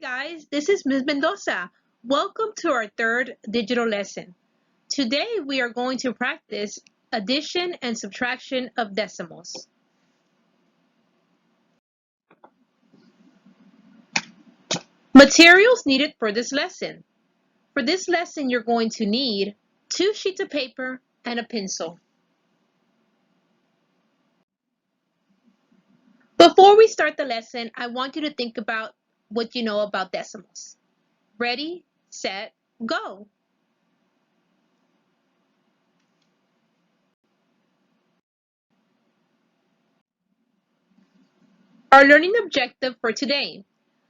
Guys, this is Ms. Mendoza. Welcome to our third digital lesson. Today we are going to practice addition and subtraction of decimals. Materials needed for this lesson. For this lesson, you're going to need 2 sheets of paper and a pencil. Before we start the lesson, I want you to think about what you know about decimals. Ready, set, go! Our learning objective for today.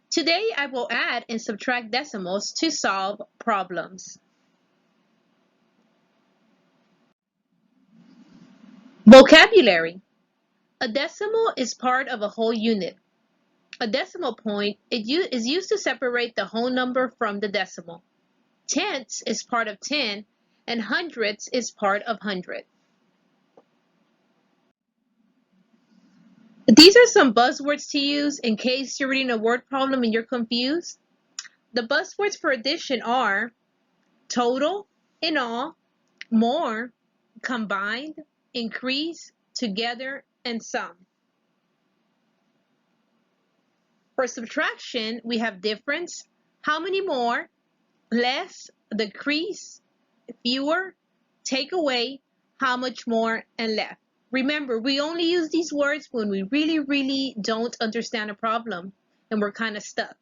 Today I will add and subtract decimals to solve problems. Vocabulary. A decimal is part of a whole unit. A decimal point is used to separate the whole number from the decimal. Tenths is part of 10 and hundredths is part of 100. These are some buzzwords to use in case you're reading a word problem and you're confused. The buzzwords for addition are total, in all, more, combined, increase, together, and sum. For subtraction, we have difference, how many more, less, decrease, fewer, take away, how much more, and left. Remember, we only use these words when we really don't understand a problem and we're kind of stuck.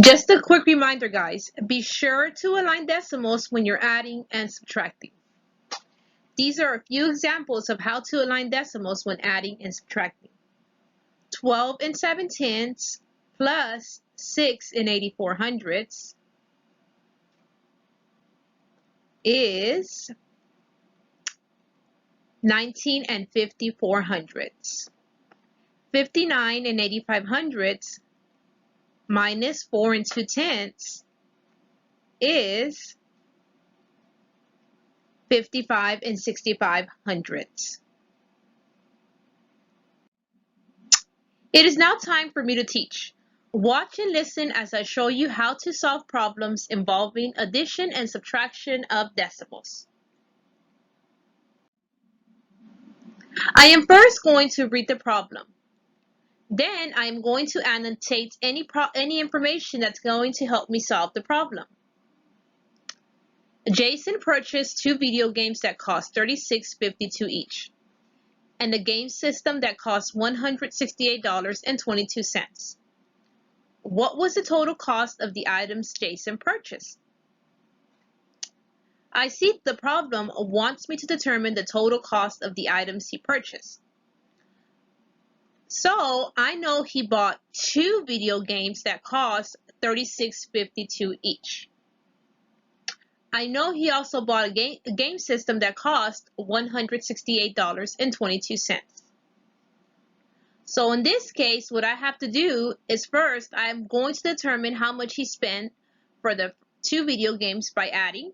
Just a quick reminder, guys, be sure to align decimals when you're adding and subtracting. These are a few examples of how to align decimals when adding and subtracting. 12 and 7/10 plus 6 and 84 hundredths is 19 and 54 hundredths. 59 and 85 hundredths minus 4 and 2/10 is 55 and 65 hundredths. It is now time for me to teach. Watch and listen as I show you how to solve problems involving addition and subtraction of decimals. I am first going to read the problem. Then I am going to annotate any information that's going to help me solve the problem. Jason purchased 2 video games that cost $36.52 each, and a game system that cost $168.22. What was the total cost of the items Jason purchased? I see the problem wants me to determine the total cost of the items he purchased. So I know he bought 2 video games that cost $36.52 each. I know he also bought a game system that cost $168.22. So in this case, what I have to do is first, I'm going to determine how much he spent for the 2 video games by adding.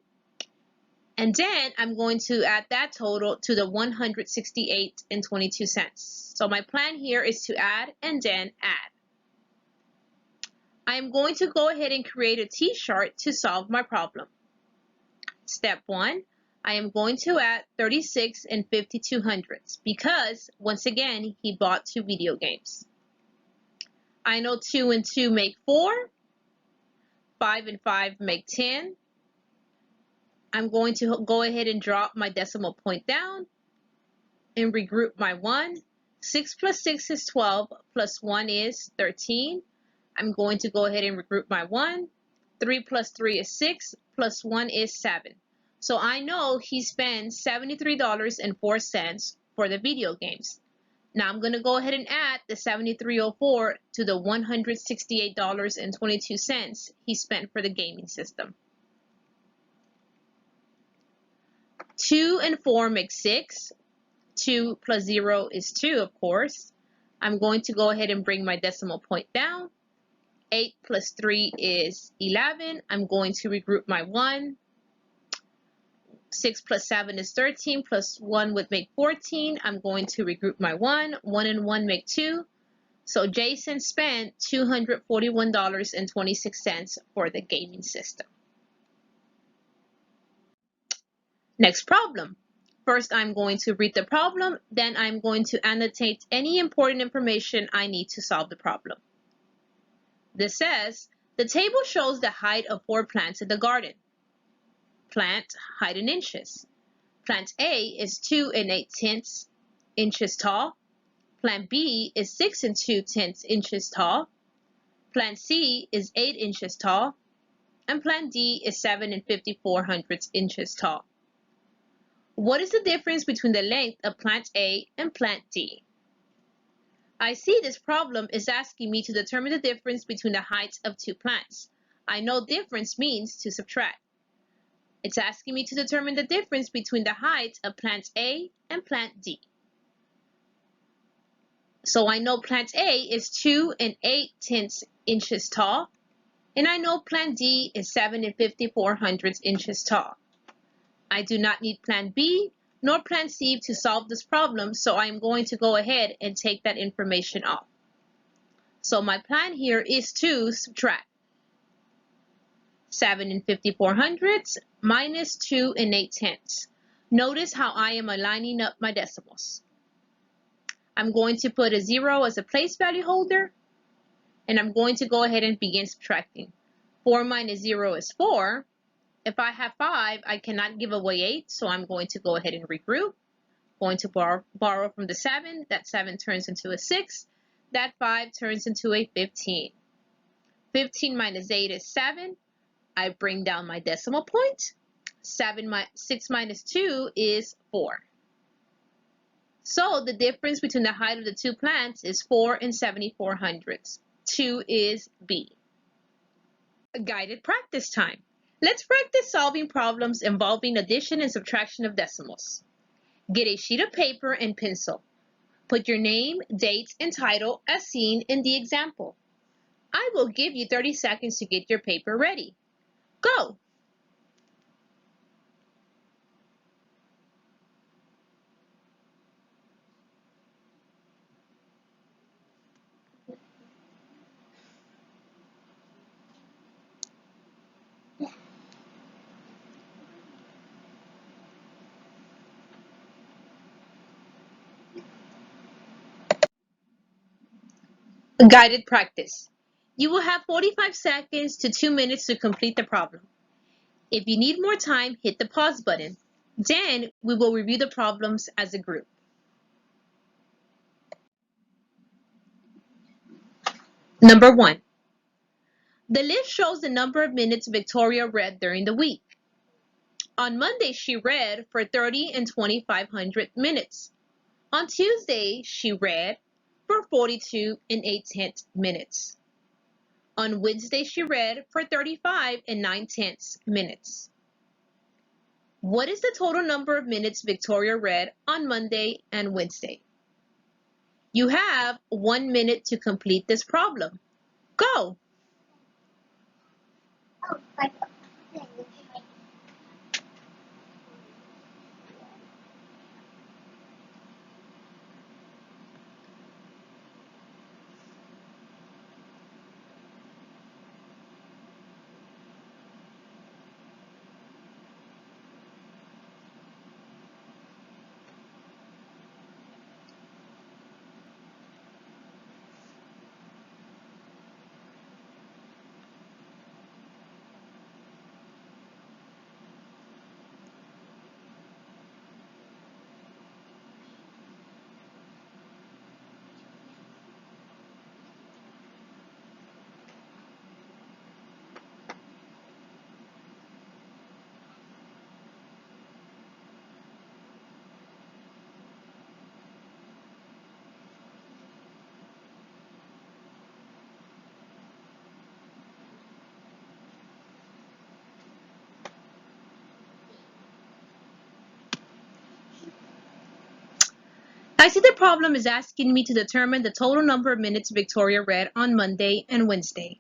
And then I'm going to add that total to the $168.22. So my plan here is to add and then add. I am going to go ahead and create a T-chart to solve my problem. Step 1, I am going to add 36 and 52 hundredths because, once again, he bought 2 video games. I know 2 and 2 make 4, 5 and 5 make 10. I'm going to go ahead and drop my decimal point down and regroup my 1. 6 plus 6 is 12, plus 1 is 13. I'm going to go ahead and regroup my 1. 3 plus 3 is 6, plus 1 is 7. So I know he spent $73.04 for the video games. Now I'm going to go ahead and add the $73.04 to the $168.22 he spent for the gaming system. 2 and 4 make 6. 2 plus 0 is 2, of course. I'm going to go ahead and bring my decimal point down. 8 plus 3 is 11. I'm going to regroup my 1. 6 plus 7 is 13, plus 1 would make 14. I'm going to regroup my 1. 1 and 1 make 2. So Jason spent $241.26 for the gaming system. Next problem. First, I'm going to read the problem, then I'm going to annotate any important information I need to solve the problem. This says, the table shows the height of 4 plants in the garden. Plant height in inches. Plant A is 2 8/10 inches tall. Plant B is 6 2/10 inches tall. Plant C is 8 inches tall. And plant D is 7 54/100 inches tall. What is the difference between the length of plant A and plant D? I see this problem is asking me to determine the difference between the heights of 2 plants. I know difference means to subtract. It's asking me to determine the difference between the heights of plant A and plant D. So I know plant A is 2 8/10 inches tall, and I know plant D is 7 54/100 inches tall. I do not need plant B nor plant C to solve this problem, so I'm going to go ahead and take that information off. So my plan here is to subtract 7 54/100 minus 2 8/10. Notice how I am aligning up my decimals. I'm going to put a 0 as a place value holder, and I'm going to go ahead and begin subtracting. 4 minus 0 is 4. If I have 5, I cannot give away 8, so I'm going to go ahead and regroup. Going to borrow from the 7. That 7 turns into a 6. That 5 turns into a 15. 15 minus 8 is 7. I bring down my decimal point. 6 minus 2 is 4. So the difference between the height of the 2 plants is 4 74/100. 2 is B. Guided practice time. Let's practice solving problems involving addition and subtraction of decimals. Get a sheet of paper and pencil. Put your name, date, and title as seen in the example. I will give you 30 seconds to get your paper ready. Go! Guided practice. You will have 45 seconds to 2 minutes to complete the problem. If you need more time, hit the pause button. Then we will review the problems as a group. Number 1. The list shows the number of minutes Victoria read during the week. On Monday, she read for 30 and 2,500 minutes. On Tuesday, she read for 42 and 8/10 minutes. On Wednesday, she read for 35 and 9/10 minutes. What is the total number of minutes Victoria read on Monday and Wednesday? You have 1 minute to complete this problem. Go! I see the problem is asking me to determine the total number of minutes Victoria read on Monday and Wednesday.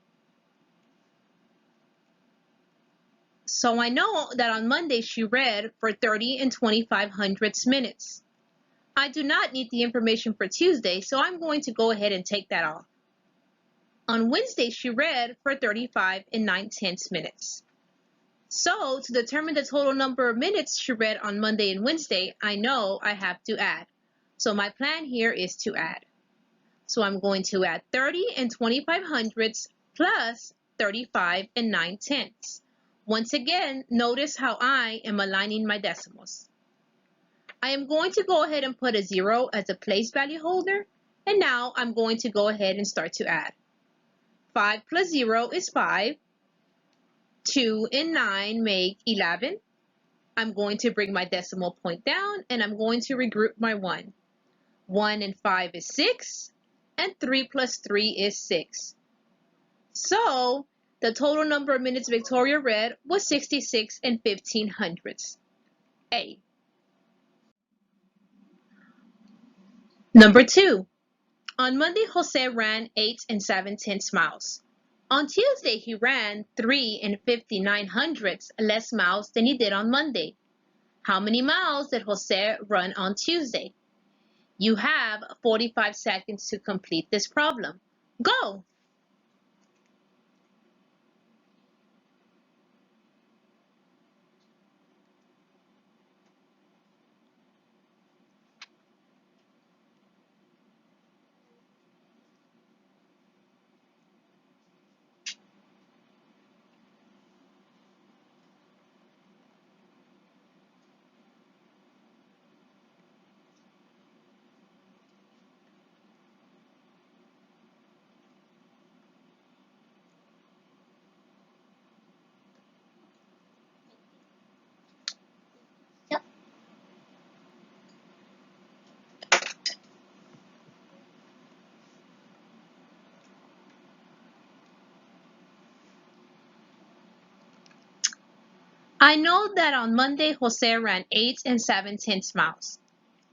So I know that on Monday she read for 30 and 2,500 minutes. I do not need the information for Tuesday, so I'm going to go ahead and take that off. On Wednesday, she read for 35 and 9/10 minutes. So, to determine the total number of minutes she read on Monday and Wednesday, I know I have to add. So my plan here is to add. So I'm going to add 30 and 25 hundredths plus 35 and 9/10. Once again, notice how I am aligning my decimals. I am going to go ahead and put a 0 as a place value holder, and now I'm going to go ahead and start to add. 5 plus 0 is 5. 2 and 9 make 11. I'm going to bring my decimal point down, and I'm going to regroup my 1. 1 and 5 is 6, and 3 plus 3 is 6. So, the total number of minutes Victoria read was 66 and 15 hundredths. A. Number 2. On Monday, Jose ran 8 and 7/10 miles. On Tuesday, he ran 3 and 59 hundredths less miles than he did on Monday. How many miles did Jose run on Tuesday? You have 45 seconds to complete this problem. Go! I know that on Monday, Jose ran 8 and 7/10 miles.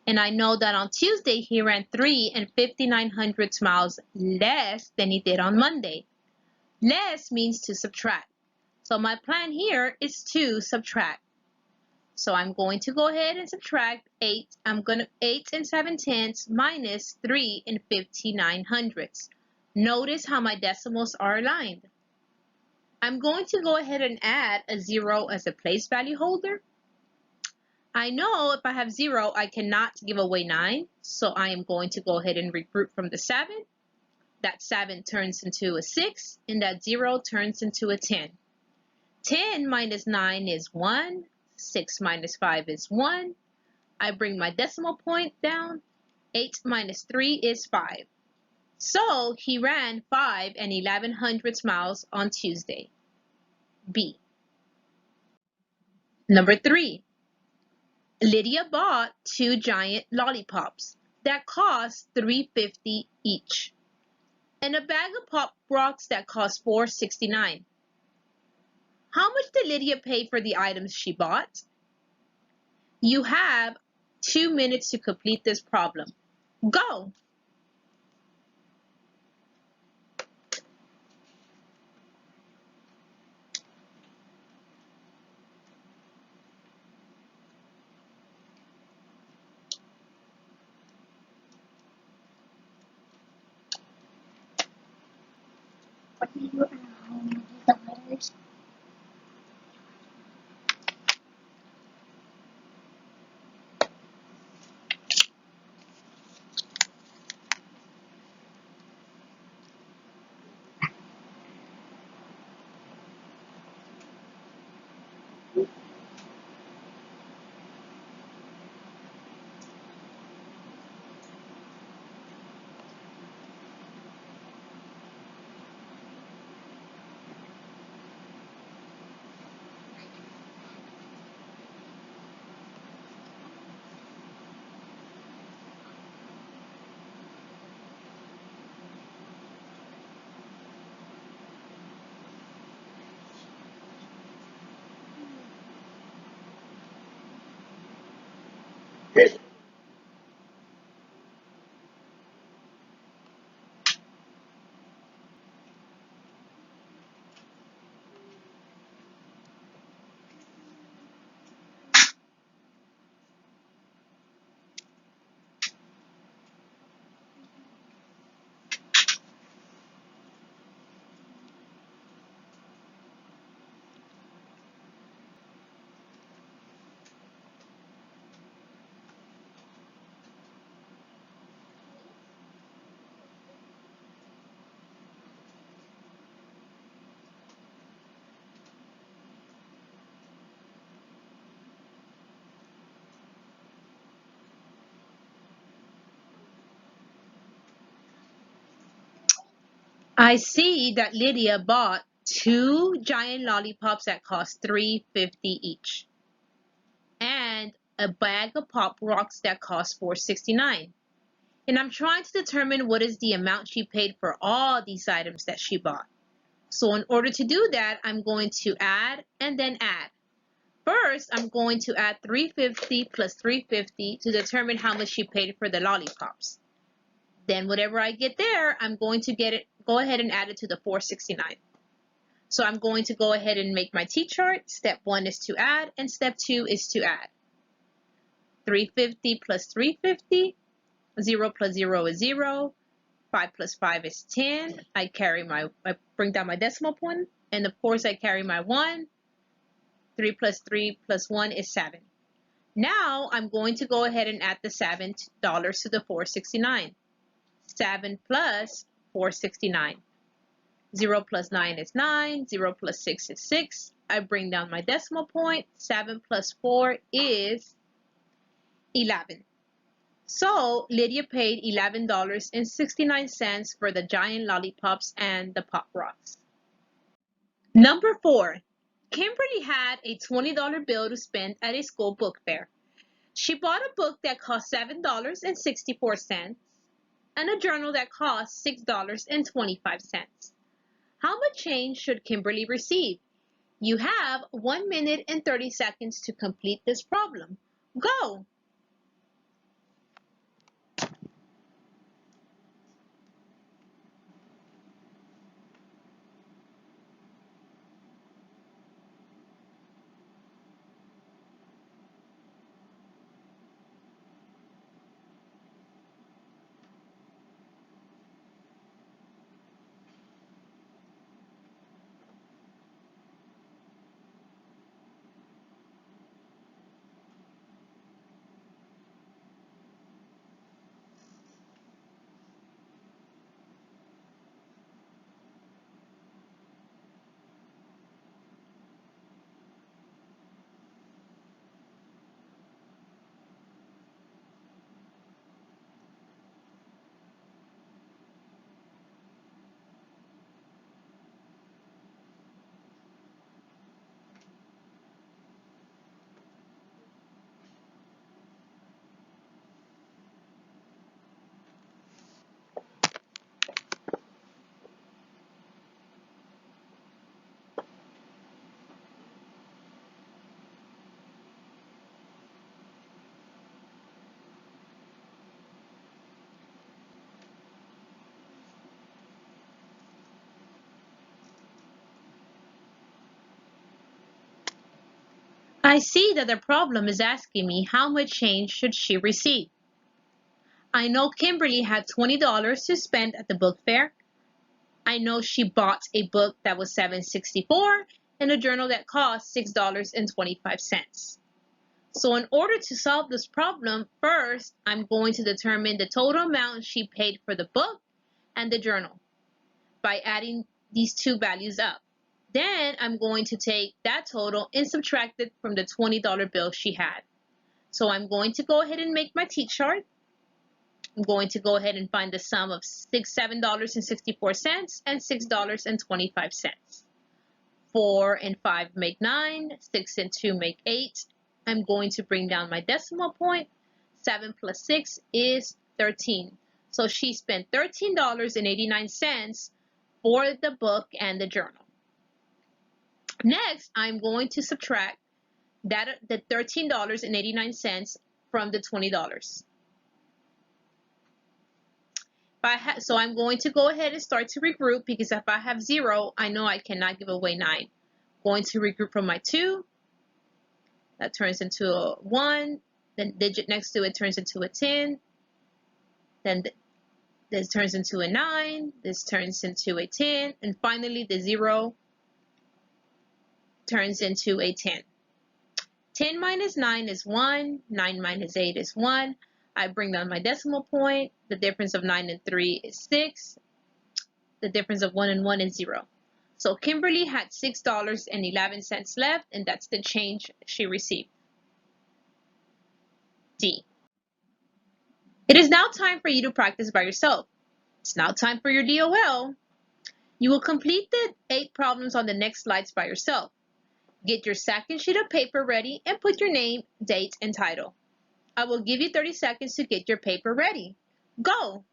And I know that on Tuesday, he ran 3 and 59 hundredths miles less than he did on Monday. Less means to subtract. So my plan here is to subtract. So I'm going to go ahead and subtract 8. 8 and 7/10 minus 3 and 59 hundredths. Notice how my decimals are aligned. I'm going to go ahead and add a 0 as a place value holder. I know if I have 0, I cannot give away 9. So I am going to go ahead and regroup from the 7. That 7 turns into a 6, and that 0 turns into a 10. 10 minus 9 is 1. 6 minus 5 is 1. I bring my decimal point down. 8 minus 3 is 5. So he ran 5 and 11 hundredths miles on Tuesday. B. Number 3. Lydia bought 2 giant lollipops that cost $3.50 each, and a bag of Pop Rocks that cost $4.69. How much did Lydia pay for the items she bought? You have 2 minutes to complete this problem. Go! What do you and how many dollars? I see that Lydia bought 2 giant lollipops that cost $3.50 each, and a bag of Pop Rocks that cost $4.69. And I'm trying to determine what is the amount she paid for all these items that she bought. So in order to do that, I'm going to add and then add. First, I'm going to add $3.50 plus $3.50 to determine how much she paid for the lollipops. Then whatever I get there, I'm going to go ahead and add it to the $4.69. So I'm going to go ahead and make my T-chart. Step 1 is to add, and step 2 is to add. $3.50 plus $3.50, 0 plus 0 is 0, 5 plus 5 is 10. I bring down my decimal point, and of course I carry my 1. 3 plus 1 is 7. Now I'm going to go ahead and add the $7 to the $4.69. 7 plus $4.69. 0 plus 9 is 9. 0 plus 6 is 6. I bring down my decimal point. 7 plus 4 is 11. So Lydia paid $11.69 for the giant lollipops and the Pop Rocks. Number 4. Kimberly had a $20 bill to spend at a school book fair. She bought a book that cost $7.64 and a journal that cost $6.25. How much change should Kimberly receive? You have 1 minute and 30 seconds to complete this problem. Go! I see that the problem is asking me how much change should she receive. I know Kimberly had $20 to spend at the book fair. I know she bought a book that was $7.64 and a journal that cost $6.25. So in order to solve this problem, first I'm going to determine the total amount she paid for the book and the journal by adding these two values up. Then I'm going to take that total and subtract it from the $20 bill she had. So I'm going to go ahead and make my T-chart. I'm going to go ahead and find the sum of $7.64 and $6.25. 4 and 5 make 9. 6 and 2 make 8. I'm going to bring down my decimal point. 7 plus 6 is 13. So she spent $13.89 for the book and the journal. Next, I'm going to subtract the $13.89 from the $20. So I'm going to go ahead and start to regroup, because if I have 0, I know I cannot give away 9. Going to regroup from my 2. That turns into a 1. Then the digit next to it turns into a 10. Then this turns into a 9. This turns into a 10. And finally, the 0 turns into a 10. 10 minus 9 is 1. 9 minus 8 is 1. I bring down my decimal point. The difference of 9 and 3 is 6. The difference of 1 and 1 is 0. So Kimberly had $6.11 left, and that's the change she received. D. It is now time for you to practice by yourself. It's now time for your DOL. You will complete the 8 problems on the next slides by yourself. Get your second sheet of paper ready and put your name, date, and title. I will give you 30 seconds to get your paper ready. Go!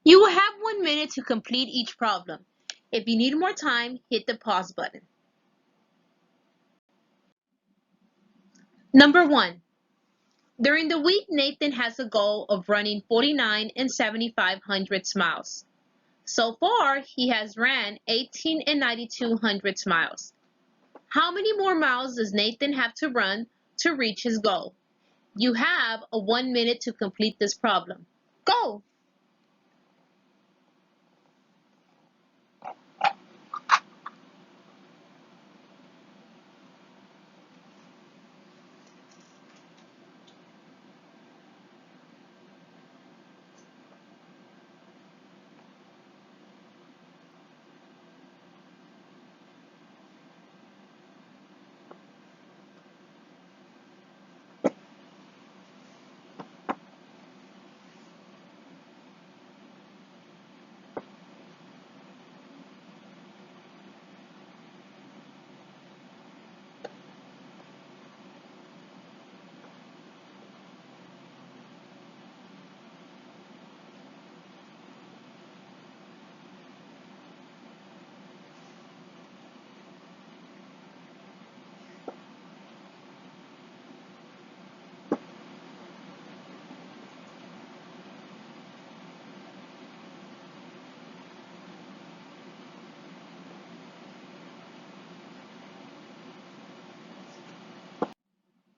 You will have 1 minute to complete each problem. If you need more time, hit the pause button. Number 1. During the week, Nathan has a goal of running 49 and 7,500 miles. So far, he has ran 18 and 9,200 miles. How many more miles does Nathan have to run to reach his goal? You have a 1 minute to complete this problem. Go!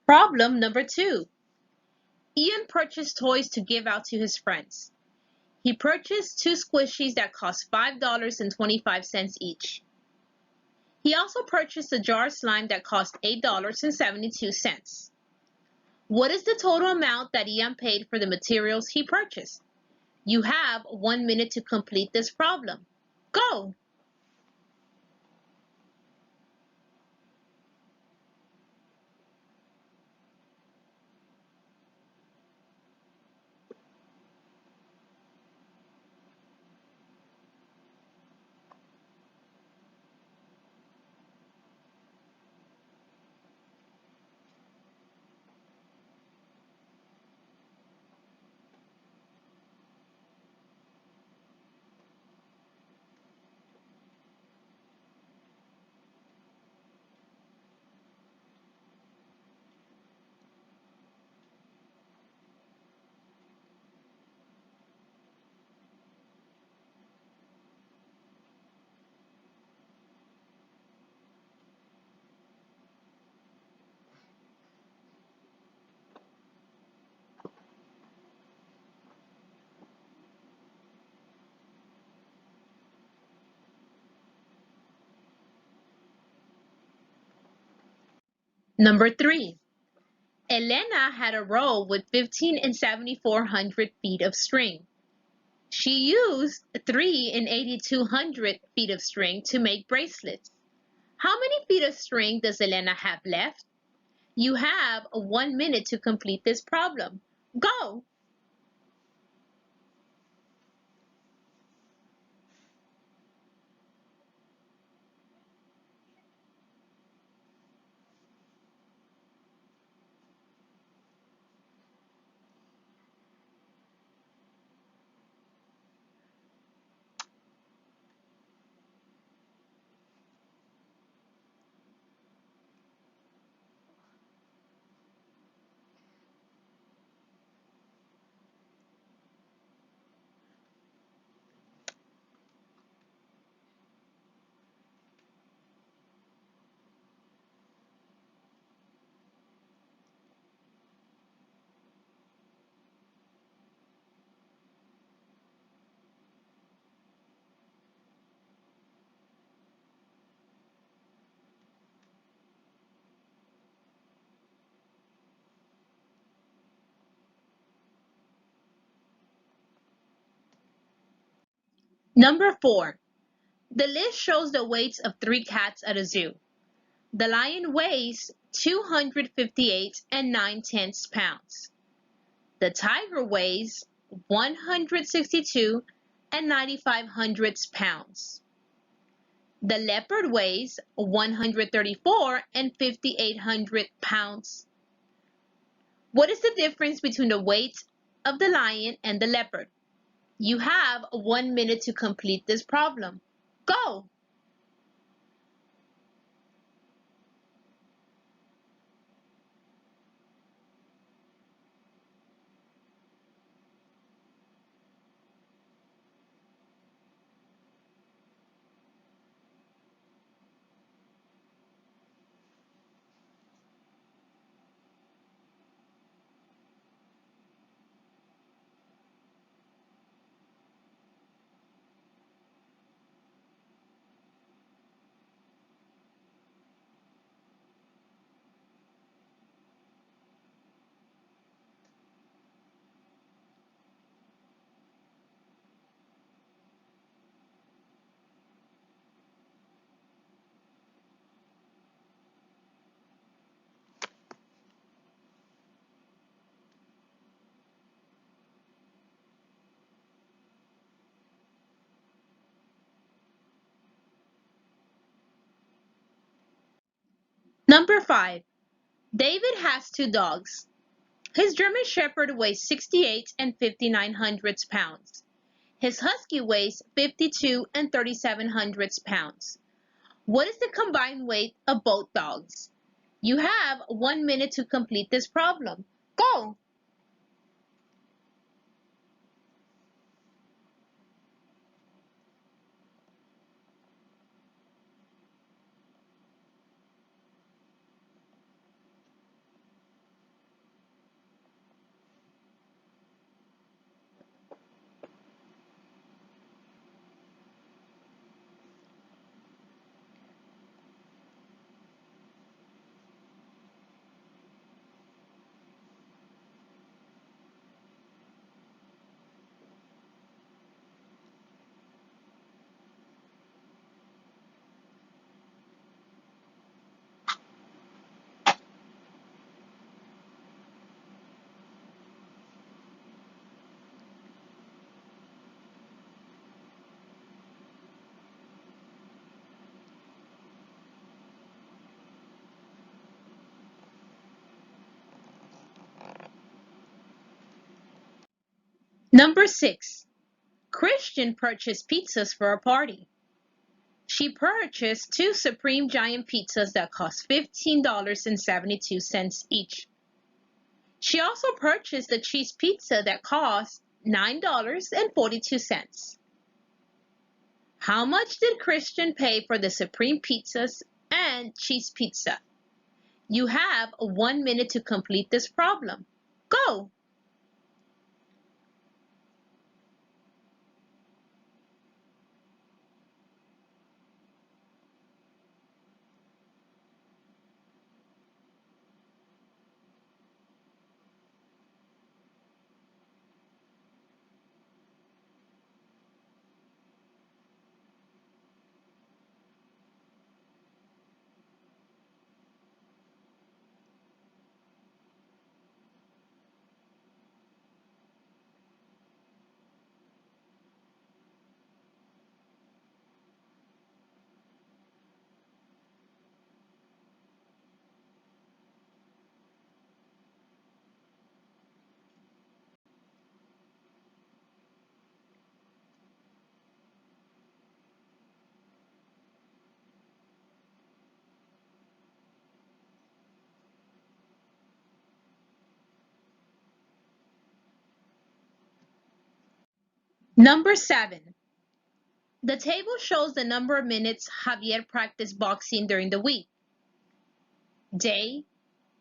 Problem number 2. Ian purchased toys to give out to his friends. He purchased 2 squishies that cost $5.25 each. He also purchased a jar of slime that cost $8.72. What is the total amount that Ian paid for the materials he purchased? You have 1 minute to complete this problem. Go! Number 3. Elena had a roll with 15 and 7,400 feet of string. She used 3 and 8,200 feet of string to make bracelets. How many feet of string does Elena have left? You have 1 minute to complete this problem. Go! Number 4. The list shows the weights of 3 cats at a zoo. The lion weighs 258 and 9/10 pounds. The tiger weighs 162 and 9/500 pounds. The leopard weighs 134 and 5,800 pounds. What is the difference between the weight of the lion and the leopard? You have 1 minute to complete this problem. Go! Number 5. David has 2 dogs. His German Shepherd weighs 68 and 5,900 pounds. His Husky weighs 52 and 3,700 pounds. What is the combined weight of both dogs? You have 1 minute to complete this problem. Go! Number 6. Christian purchased pizzas for a party. She purchased 2 Supreme Giant pizzas that cost $15.72 each. She also purchased a cheese pizza that cost $9.42. How much did Christian pay for the Supreme pizzas and cheese pizza? You have 1 minute to complete this problem. Go! Number 7. The table shows the number of minutes Javier practiced boxing during the week. Day,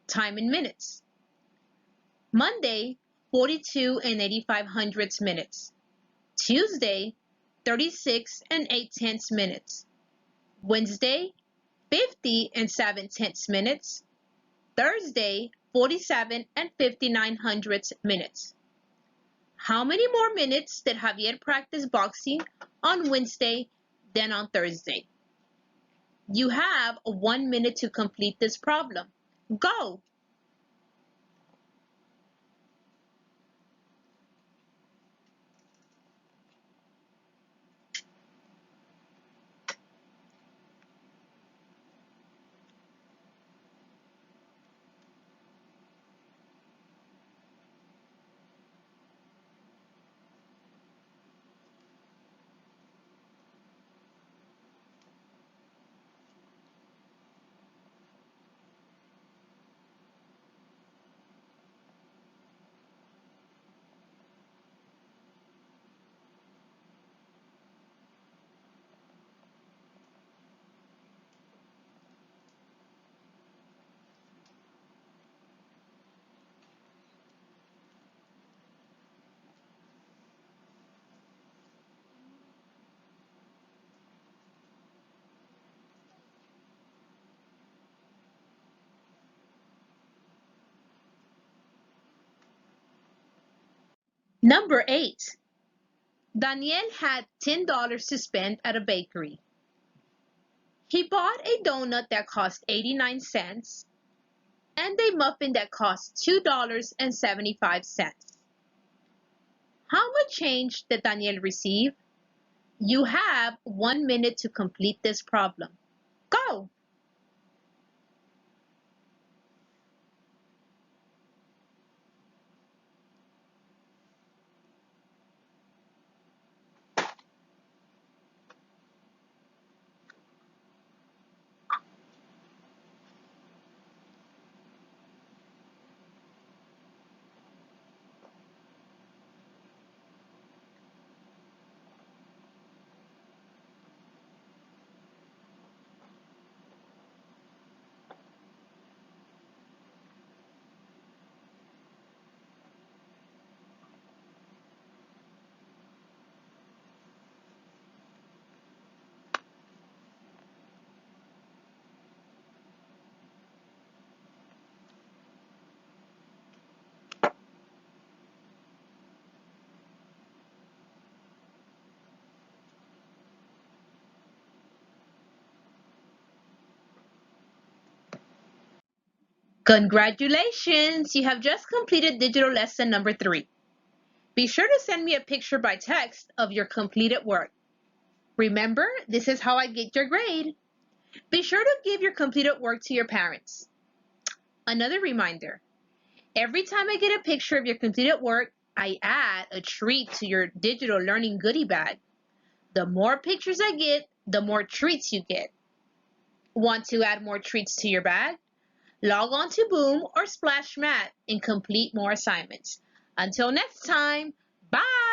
time in minutes. Monday, 42 and 8,500 minutes. Tuesday, 36 and 8/10 minutes. Wednesday, 50 and 7/10 minutes. Thursday, 47 and 5,900 minutes. How many more minutes did Javier practice boxing on Wednesday than on Thursday? You have 1 minute to complete this problem. Go! Number 8. Daniel had $10 to spend at a bakery. He bought a donut that cost 89 cents and a muffin that cost $2.75. How much change did Daniel receive? You have 1 minute to complete this problem. Go! Congratulations! You have just completed digital lesson number 3. Be sure to send me a picture by text of your completed work. Remember, this is how I get your grade. Be sure to give your completed work to your parents. Another reminder, every time I get a picture of your completed work, I add a treat to your digital learning goodie bag. The more pictures I get, the more treats you get. Want to add more treats to your bag? Log on to Boom or Splash Mat and complete more assignments. Until next time, bye!